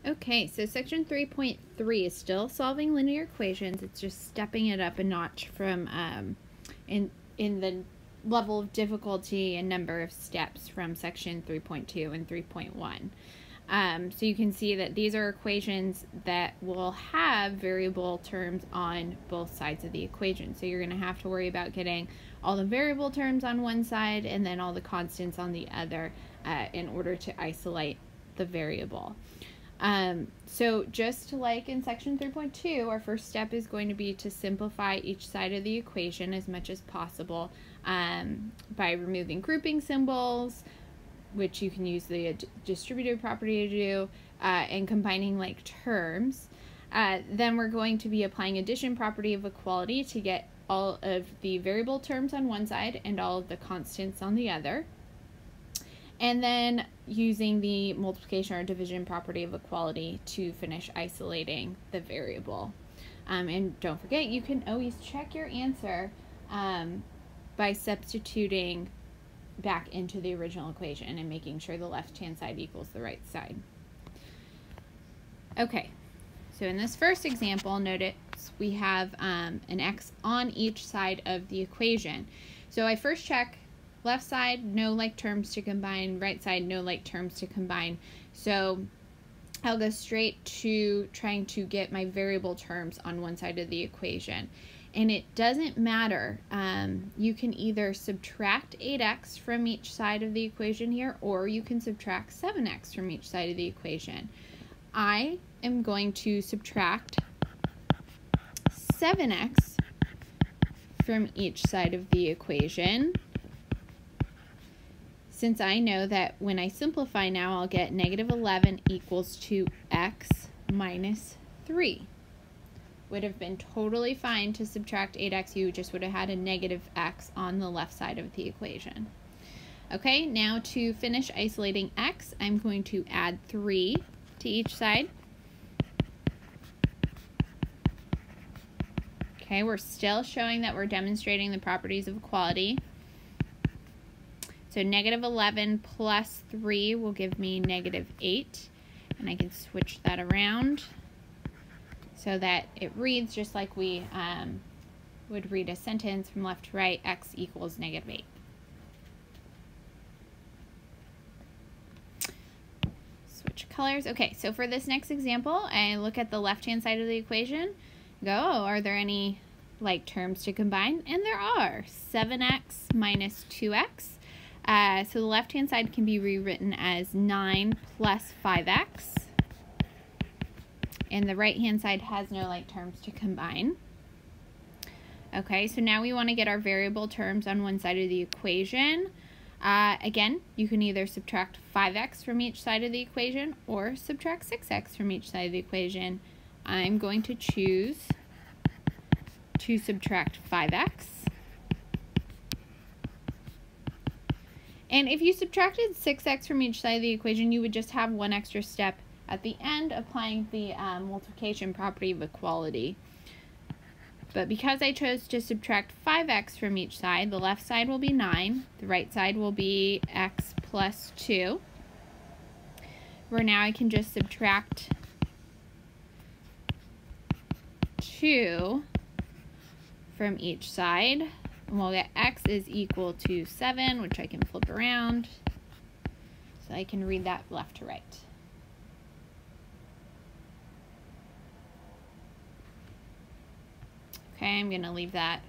Okay, so section 3.3 is still solving linear equations. It's just stepping it up a notch from in the level of difficulty and number of steps from section 3.2 and 3.1. So you can see that these are equations that will have variable terms on both sides of the equation. So you're going to have to worry about getting all the variable terms on one side and then all the constants on the other in order to isolate the variable. So just like in section 3.2, our first step is going to be to simplify each side of the equation as much as possible by removing grouping symbols, which you can use the distributive property to do, and combining like terms. Then we're going to be applying addition property of equality to get all of the variable terms on one side and all of the constants on the other. And then using the multiplication or division property of equality to finish isolating the variable. And don't forget, you can always check your answer by substituting back into the original equation and making sure the left-hand side equals the right side. Okay, so in this first example, notice we have an x on each side of the equation. So I first check left side, no like terms to combine, right side, no like terms to combine. So I'll go straight to trying to get my variable terms on one side of the equation. And it doesn't matter. You can either subtract 8x from each side of the equation here, or you can subtract 7x from each side of the equation. I am going to subtract 7x from each side of the equation, since I know that when I simplify now, I'll get negative 11 equals to x minus 3. Would have been totally fine to subtract 8x. You just would have had a negative x on the left side of the equation. Okay, now to finish isolating x, I'm going to add 3 to each side. Okay, we're still showing that we're demonstrating the properties of equality. So negative 11 plus 3 will give me negative 8. And I can switch that around so that it reads just like we would read a sentence from left to right, x equals negative 8. Switch colors. Okay, so for this next example, I look at the left-hand side of the equation, go, oh, are there any like terms to combine? And there are. 7x minus 2x. So the left-hand side can be rewritten as 9 plus 5x. And the right-hand side has no like terms to combine. Okay, so now we want to get our variable terms on one side of the equation. Again, you can either subtract 5x from each side of the equation or subtract 6x from each side of the equation. I'm going to choose to subtract 5x. And if you subtracted 6x from each side of the equation, you would just have one extra step at the end applying the multiplication property of equality. But because I chose to subtract 5x from each side, the left side will be 9, the right side will be x plus 2. Where now I can just subtract 2 from each side. And we'll get x is equal to 7, which I can flip around. So I can read that left to right. Okay, I'm going to leave that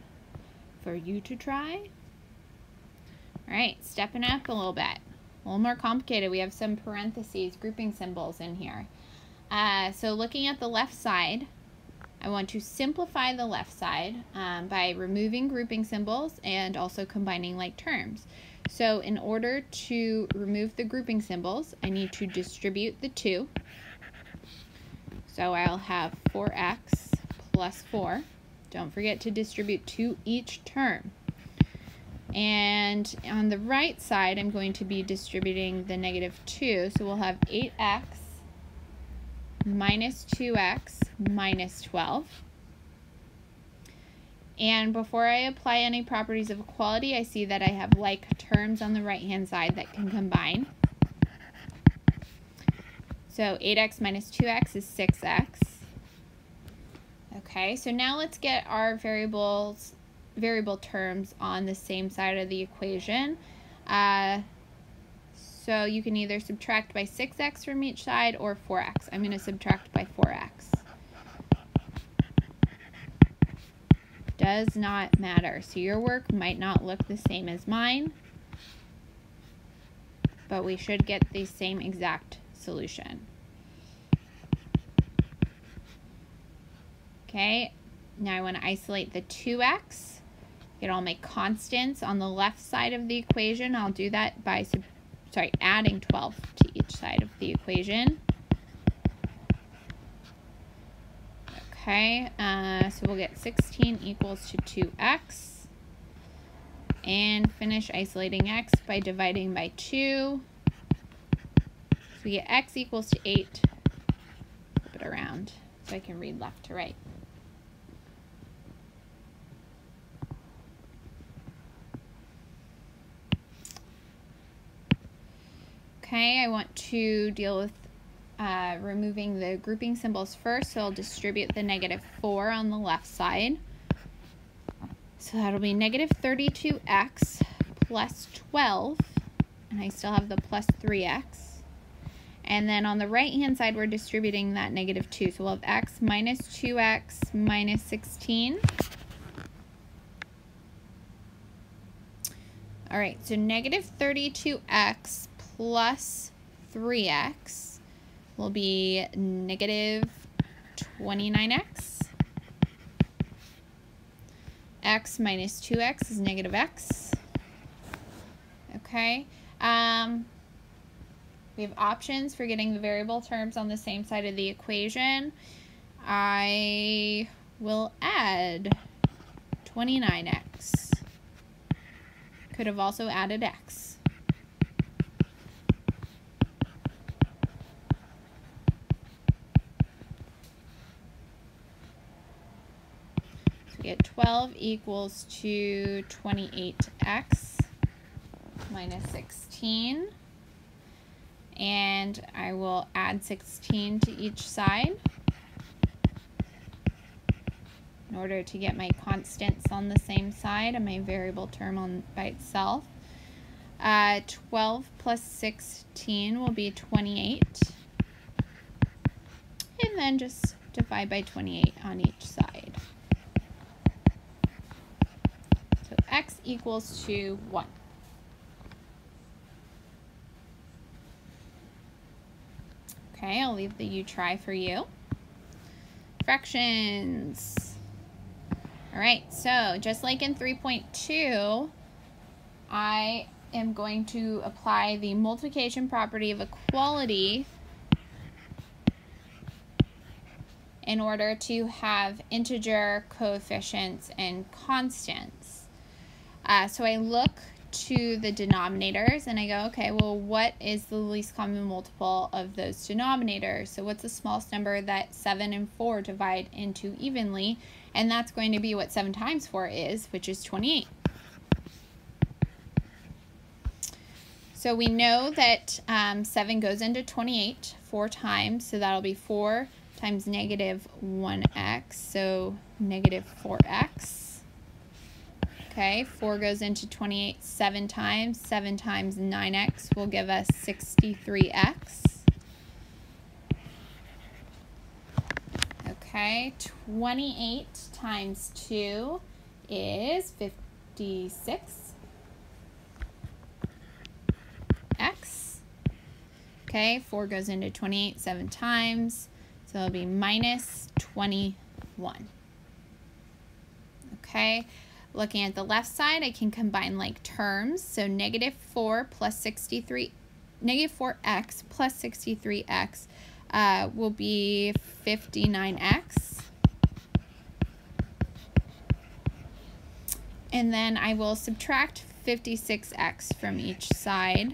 for you to try. All right, stepping up a little bit. A little more complicated. We have some parentheses, grouping symbols in here. So looking at the left side, I want to simplify the left side by removing grouping symbols and also combining like terms. So in order to remove the grouping symbols, I need to distribute the 2. So I'll have 4x plus 4. Don't forget to distribute to each term. And on the right side, I'm going to be distributing the negative 2. So we'll have 8x minus 2x minus 12. And before I apply any properties of equality, I see that I have like terms on the right-hand side that can combine. So 8x minus 2x is 6x. Okay, so now let's get our variable terms on the same side of the equation. So you can either subtract by 6x from each side or 4x. I'm going to subtract by 4x. Does not matter. So your work might not look the same as mine, but we should get the same exact solution. Okay, now I want to isolate the 2x, get all my constants on the left side of the equation. I'll do that by adding 12 to each side of the equation. Okay, so we'll get 16 equals to 2x, and finish isolating x by dividing by 2. So we get x equals to 8. Flip it around so I can read left to right. Okay, I want to deal with removing the grouping symbols first, so I'll distribute the -4 on the left side. So that'll be -32x plus 12, and I still have the plus 3x. And then on the right-hand side, we're distributing that -2, so we'll have x minus 2x minus 16. All right, so -32x plus 3x will be -29x. X minus 2x is -x. Okay. We have options for getting the variable terms on the same side of the equation. I will add 29x. Could have also added x. Get 12 equals to 28x minus 16, and I will add 16 to each side in order to get my constants on the same side and my variable term by itself. 12 plus 16 will be 28, and then just divide by 28 on each side. X equals to 1. Okay, I'll leave the you try for you. Fractions. All right, so just like in 3.2, I am going to apply the multiplication property of equality in order to have integer coefficients and constants. So I look to the denominators and I go, okay, well, what is the least common multiple of those denominators? So what's the smallest number that 7 and 4 divide into evenly? And that's going to be what 7 times 4 is, which is 28. So we know that 7 goes into 28 4 times, so that'll be 4 times -1x, so -4x. Okay, 4 goes into 28 7 times. 7 times 9x will give us 63x. Okay, 28 times 2 is 56x. Okay, 4 goes into 28 7 times, so it'll be -21. Okay. Looking at the left side, I can combine like terms. So -4 plus 63, -4x plus 63x will be 59x. And then I will subtract 56x from each side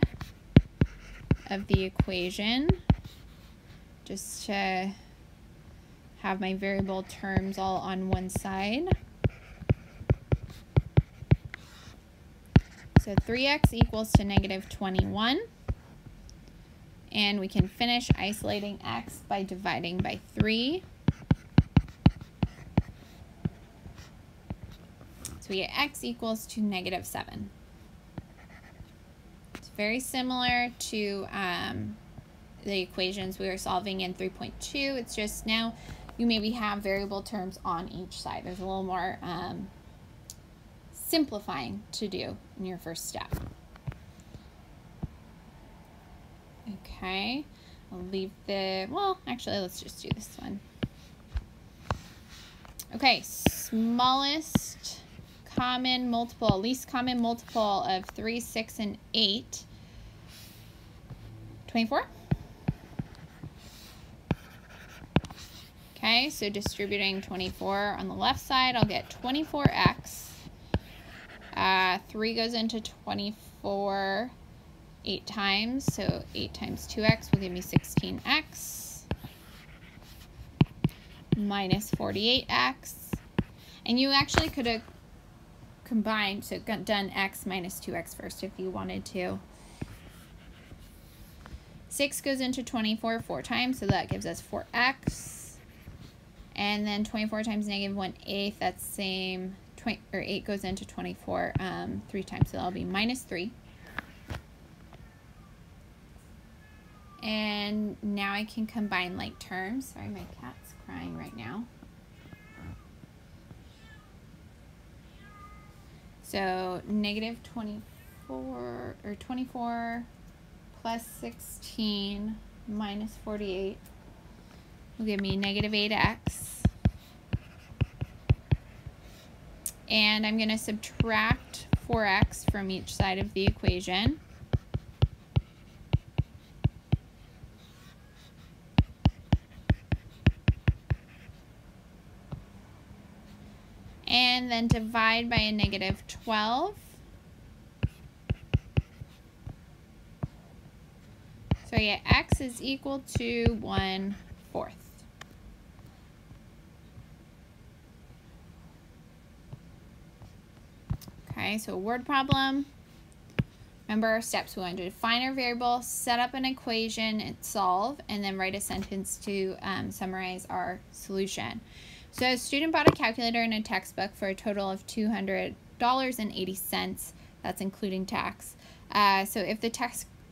of the equation, just to have my variable terms all on one side. So 3x equals to -21, And we can finish isolating x by dividing by 3. So we get x equals to -7. It's very similar to the equations we were solving in 3.2. It's just now you maybe have variable terms on each side. There's a little more simplifying to do in your first step. Okay, I'll leave well, actually, let's just do this one. Okay, smallest common multiple, least common multiple of 3, 6, and 8. 24. Okay, so distributing 24 on the left side, I'll get 24x. 3 goes into 24 8 times, so 8 times 2x will give me 16x minus 48x. And you actually could have combined, so done x minus 2x first if you wanted to. 6 goes into 24 4 times, so that gives us 4x. And then 24 times -1/8, that's same, 8 goes into 24 3 times, so that'll be -3. And now I can combine like terms. Sorry, my cat's crying right now. So -24 plus 16 minus 48 will give me -8x. And I'm going to subtract 4x from each side of the equation. And then divide by a -12. So yeah, x is equal to 1/4. Okay, so a word problem. Remember our steps. We want to define our variable, set up an equation, and solve, and then write a sentence to summarize our solution. So a student bought a calculator and a textbook for a total of $200.80. That's including tax. So if the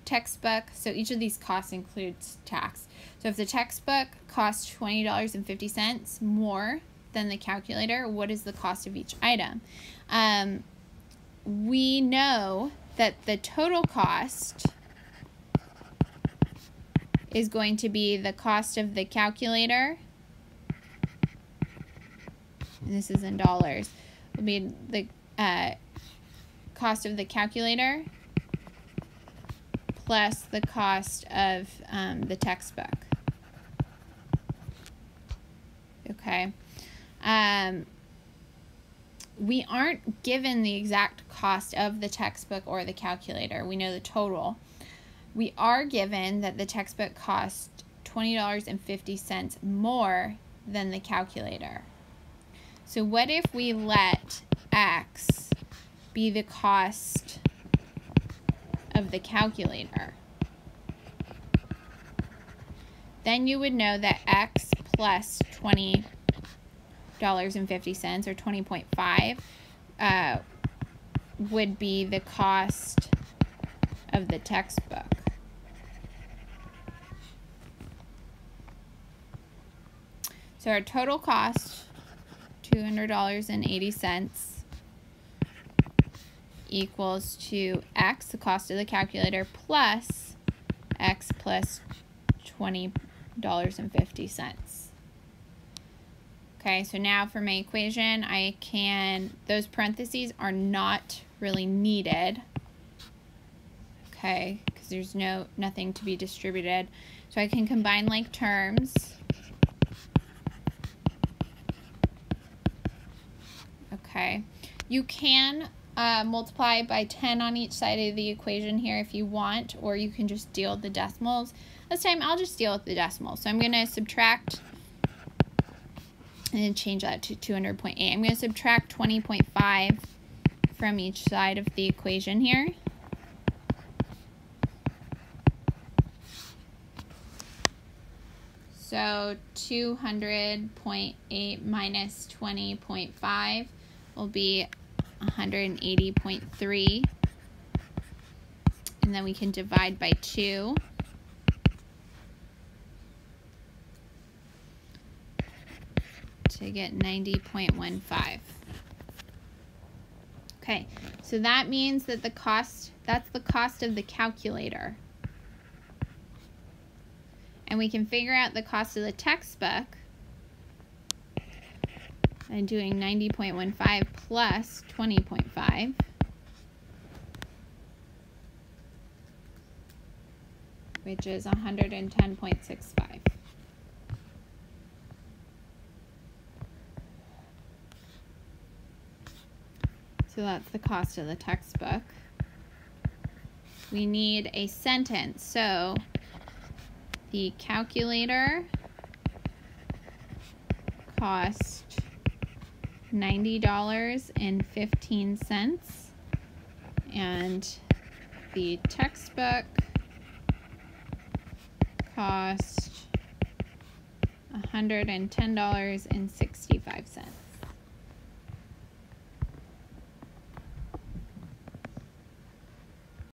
textbook, so each of these costs includes tax. So if the textbook costs $20.50 more than the calculator, what is the cost of each item? We know that the total cost is going to be the cost of the calculator, and this is in dollars, will be the cost of the calculator plus the cost of the textbook. Okay. We aren't given the exact cost of the textbook or the calculator. We know the total. We are given that the textbook cost $20.50 more than the calculator. So what if we let x be the cost of the calculator? Then you would know that x plus $20.50 or 20.5 would be the cost of the textbook. So our total cost, $200.80, equals to x, the cost of the calculator, plus x plus $20.50. Okay, so now for my equation, those parentheses are not really needed. Okay, because there's nothing to be distributed. So I can combine like terms. Okay, you can multiply by 10 on each side of the equation here if you want, or you can just deal with the decimals. This time I'll just deal with the decimals. So I'm going to subtract, and then change that to 200.8. I'm going to subtract 20.5 from each side of the equation here. So 200.8 minus 20.5 will be 180.3. And then we can divide by 2. To get 90.15. Okay, so that means that that's the cost of the calculator. And we can figure out the cost of the textbook by doing 90.15 plus 20.5. Which is 110.65. So that's the cost of the textbook. We need a sentence. So the calculator cost $90.15, and the textbook cost $110.65.